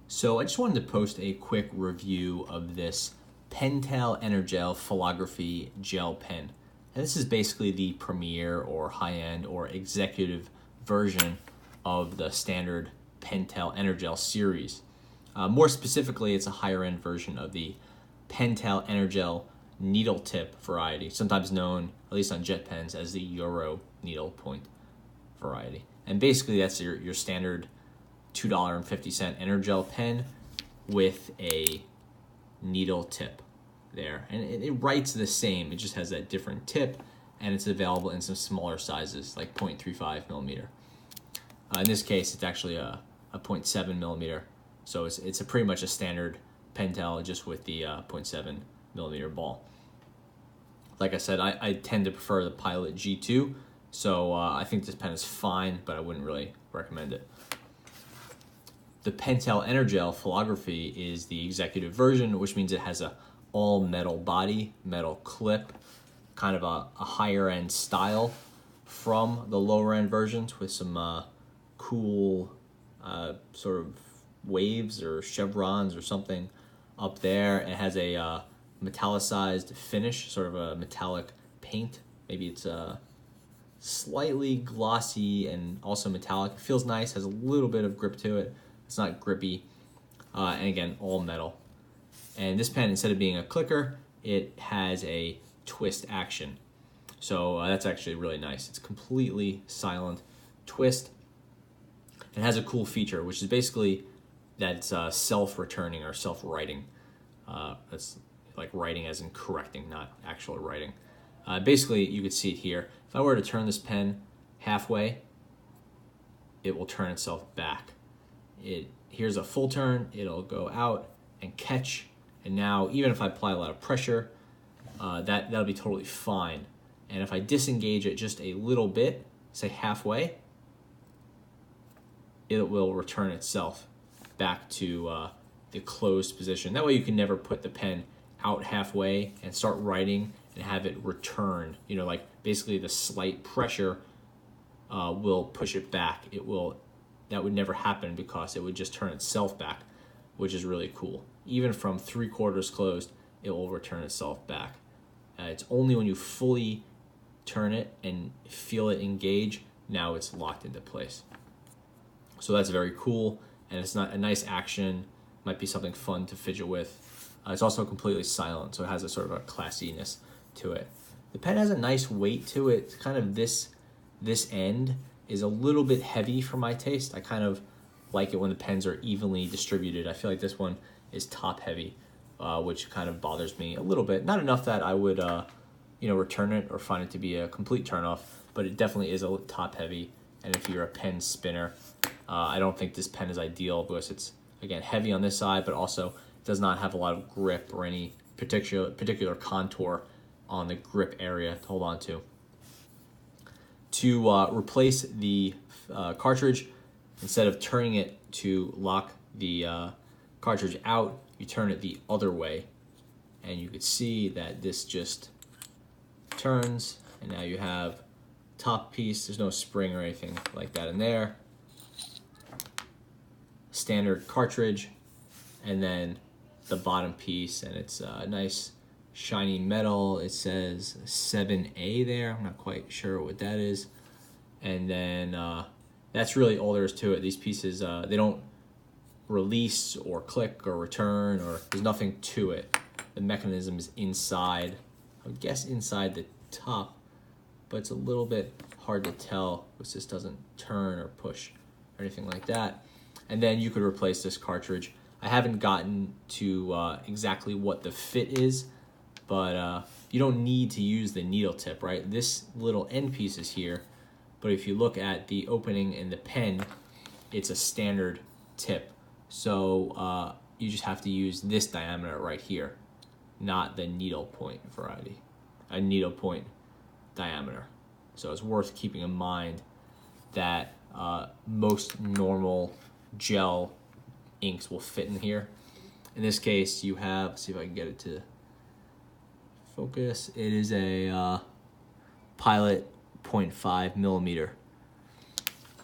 So I just wanted to post a quick review of this Pentel EnerGel Philography gel pen. And this is basically the premier or high-end or executive version of the standard Pentel EnerGel series. More specifically, it's a higher-end version of the Pentel EnerGel needle tip variety, sometimes known, at least on jet pens, as the Euro needle point variety. And basically that's your standard $2.50 EnerGel pen with a needle tip there. And it writes the same, it just has that different tip, and it's available in some smaller sizes, like 0.35 millimeter. In this case, it's actually a 0.7 millimeter. So it's pretty much a standard Pentel, just with the 0.7 millimeter ball. Like I said, I tend to prefer the Pilot G2, so I think this pen is fine, but I wouldn't really recommend it. The Pentel EnerGel Philography is the executive version, which means it has a all metal body, metal clip, kind of a higher end style from the lower end versions, with some cool sort of waves or chevrons or something up there. It has a metallicized finish, sort of a metallic paint. Maybe it's slightly glossy and also metallic. It feels nice, has a little bit of grip to it. It's not grippy, and again, all metal. And this pen, instead of being a clicker, it has a twist action. So that's actually really nice. It's completely silent twist. It has a cool feature, which is basically that it's self-returning or self-writing. That's like writing as in correcting, not actual writing. Basically, you could see it here. If I were to turn this pen halfway, it will turn itself back. Here's a full turn, it'll go out and catch, and now even if I apply a lot of pressure, that'll be totally fine. And if I disengage it just a little bit, say halfway, it will return itself back to the closed position. That way you can never put the pen out halfway and start writing and have it return. You know, like basically the slight pressure will push it back. That would never happen because it would just turn itself back, which is really cool. Even from 3/4 closed, it will return itself back. It's only when you fully turn it and feel it engage, now it's locked into place. So that's very cool, and it's not a nice action. Might be something fun to fidget with. It's also completely silent, so it has a sort of a classiness to it. The pen has a nice weight to it. It's kind of this end is a little bit heavy for my taste. I kind of like it when the pens are evenly distributed. I feel like this one is top heavy, which kind of bothers me a little bit. Not enough that I would return it or find it to be a complete turnoff, but it definitely is a top heavy. And if you're a pen spinner, I don't think this pen is ideal because it's, again, heavy on this side, but also does not have a lot of grip or any particular contour on the grip area to hold on to. To replace the cartridge, instead of turning it to lock the cartridge out, you turn it the other way, and you could see that this just turns, and now you have top piece. There's no spring or anything like that in there. Standard cartridge, and then the bottom piece, and it's a nice shiny metal. It says 7A there. I'm not quite sure what that is. And then that's really all there is to it. These pieces, they don't release or click or return, or there's nothing to it. The mechanism is inside, I would guess inside the top, but it's a little bit hard to tell because this doesn't turn or push or anything like that. And then you could replace this cartridge. I haven't gotten to exactly what the fit is, but you don't need to use the needle tip, right? This little end piece is here, but if you look at the opening in the pen, it's a standard tip. So you just have to use this diameter right here, not the needle point variety, a needle point diameter. So it's worth keeping in mind that most normal gel inks will fit in here. In this case, you have, let's see if I can get it to focus. It is a Pilot 0.5 millimeter,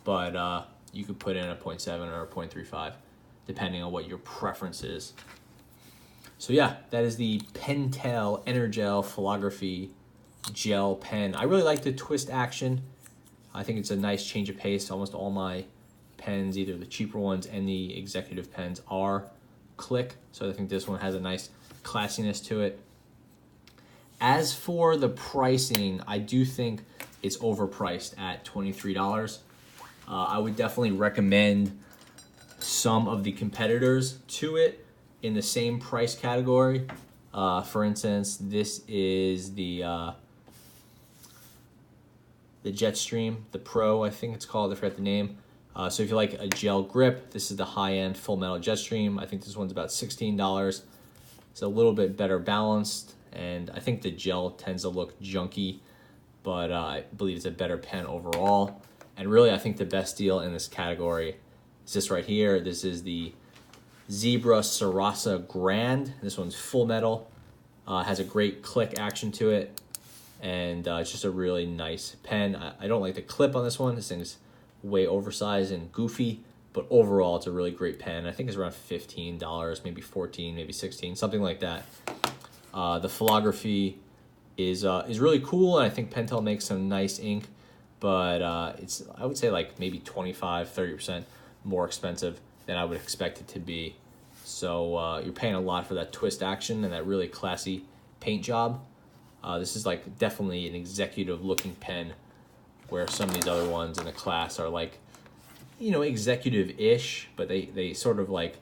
but you could put in a 0.7 or a 0.35. depending on what your preference is. So yeah, that is the Pentel EnerGel Philography gel pen. I really like the twist action. I think it's a nice change of pace. Almost all my pens, either the cheaper ones and the executive pens, are click. So I think this one has a nice classiness to it. As for the pricing, I do think it's overpriced at $23. I would definitely recommend some of the competitors to it in the same price category. For instance, this is the Jetstream, the Pro, I think it's called. I forgot the name. So if you like a gel grip, this is the high-end full metal Jetstream. I think this one's about $16. It's a little bit better balanced, and I think the gel tends to look junky, but I believe it's a better pen overall. And really, I think the best deal in this category is this right here. This is the Zebra Sarasa Grand. This one's full metal, has a great click action to it, and it's just a really nice pen. I don't like the clip on this one. This thing's way oversized and goofy, but overall it's a really great pen. I think it's around $15, maybe $14, maybe $16, something like that. The Philography is really cool, and I think Pentel makes some nice ink, but it's, I would say, like maybe 25-30% more expensive than I would expect it to be. So you're paying a lot for that twist action and that really classy paint job. This is like definitely an executive looking pen, where some of these other ones in the class are like, you know, executive-ish, but they sort of like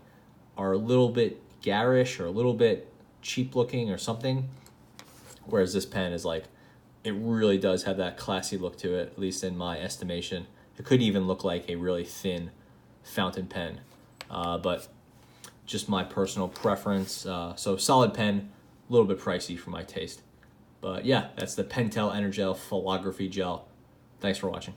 are a little bit garish or a little bit cheap looking or something. Whereas this pen is like, it really does have that classy look to it, at least in my estimation. It could even look like a really thin fountain pen, but just my personal preference. So solid pen, a little bit pricey for my taste. But yeah, that's the Pentel EnerGel Philography Gel. Thanks for watching.